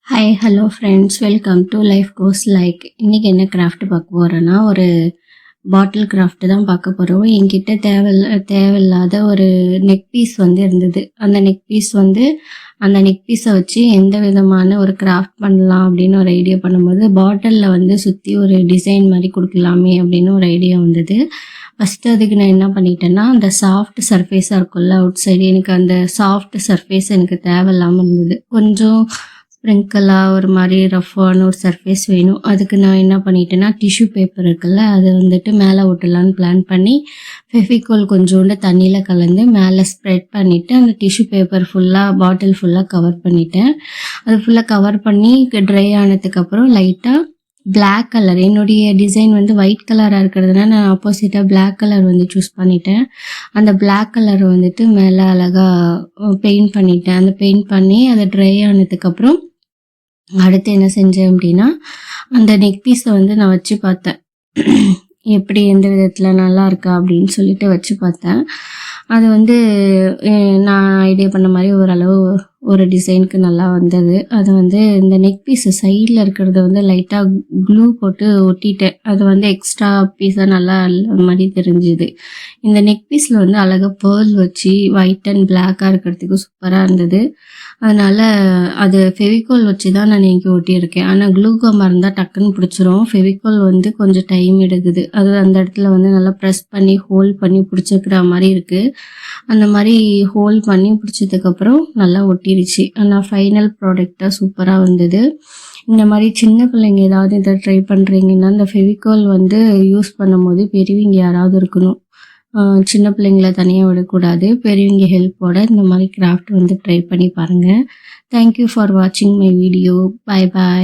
Hi hello friends, welcome to life cos like. இன்றைக்கி என்ன craft பார்க்க போகிறேன்னா, ஒரு பாட்டில் கிராஃப்ட் தான் பார்க்க போகிறோம். என்கிட்ட தேவையில்லாத ஒரு நெக் பீஸ் இருந்தது. அந்த நெக் பீஸை வச்சு எந்த விதமான ஒரு கிராஃப்ட் பண்ணலாம் அப்படின்னு ஒரு ஐடியா பண்ணும்போது, பாட்டிலில் சுற்றி ஒரு டிசைன் மாதிரி கொடுக்கலாமே அப்படின்னு ஒரு ஐடியா வந்தது. ஃபஸ்ட்டு அதுக்கு நான் என்ன பண்ணிட்டேன்னா, அந்த சாஃப்ட் சர்ஃபேஸாக இருக்கும்ல அவுட் சைடு, எனக்கு அந்த சாஃப்ட் சர்ஃபேஸ் எனக்கு தேவையில்லாமல் இருந்தது. கொஞ்சம் ஸ்ப்ரிங்கிளாக ஒரு மாதிரி ரஃப்பான ஒரு சர்ஃபேஸ் வேணும். அதுக்கு நான் என்ன பண்ணிட்டேன்னா, டிஷ்யூ பேப்பர் இருக்குல்ல, அதை மேலே ஒட்டலான்னு பிளான் பண்ணி ஃபெவிகால் கொஞ்சோண்டு தண்ணியில் கலந்து மேலே ஸ்ப்ரெட் பண்ணிவிட்டு அந்த டிஷ்யூ பேப்பர் பாட்டில் ஃபுல்லாக கவர் பண்ணிட்டேன். அது ஃபுல்லாக கவர் பண்ணி ட்ரை ஆனதுக்கப்புறம் லைட்டாக பிளாக் கலர், என்னுடைய டிசைன் ஒயிட் கலராக இருக்கிறதுனால நான் ஆப்போசிட்டாக பிளாக் கலர் சூஸ் பண்ணிட்டேன். அந்த பிளாக் கலர் மேலே அழகாக பெயிண்ட் பண்ணிட்டேன். அந்த பெயிண்ட் பண்ணி அதை ட்ரை ஆனதுக்கப்புறம் அடுத்து என்ன செஞ்சேன் அப்படின்னா, அந்த நெக் பீஸை நான் வச்சு பார்த்தேன். எப்படி எந்த விதத்தில் நல்லா இருக்கா அப்படின்னு சொல்லிட்டு வச்சு பார்த்தேன். அது நான் ஐடியா பண்ண மாதிரி ஓரளவு ஒரு டிசைனுக்கு நல்லா வந்தது. அது இந்த நெக் பீஸு சைடில் இருக்கிறத லைட்டாக க்ளூ போட்டு ஒட்டிட்டேன். அது எக்ஸ்ட்ரா பீஸாக நல்லா மாதிரி தெரிஞ்சுது. இந்த நெக் பீஸில் அழகாக பேர்ல் வச்சு ஒயிட் அண்ட் பிளாக்காக இருக்கிறதுக்கு சூப்பராக இருந்தது. அதனால் அது ஃபெவிகால் வச்சு தான் நான் இன்றைக்கி ஒட்டியிருக்கேன். ஆனால் க்ளூகம்மாக இருந்தால் டக்குன்னு பிடிச்சிரும். ஃபெவிகால் கொஞ்சம் டைம் எடுக்குது. அது அந்த இடத்துல நல்லா ப்ரெஸ் பண்ணி ஹோல்ட் பண்ணி பிடிச்சிக்கிற மாதிரி இருக்குது. அந்த மாதிரி ஹோல்ட் பண்ணி பிடிச்சதுக்கப்புறம் நல்லா ஒட்டிருச்சு. ஆனால் ஃபைனல் ப்ராடக்டாக சூப்பராக வந்தது. இந்த மாதிரி சின்ன பிள்ளைங்க ஏதாவது இதை ட்ரை பண்ணுறீங்கன்னா, இந்த ஃபெவிகால் யூஸ் பண்ணும்போது பெரியவங்க யாராவது இருக்கணும். சின்ன பிள்ளைங்கள தனியாக விடக்கூடாது. பெரியவங்க ஹெல்ப்போட இந்த மாதிரி கிராஃப்ட் ட்ரை பண்ணி பாருங்கள். தேங்க்யூ ஃபார் வாட்சிங் மை வீடியோ. Bye bye.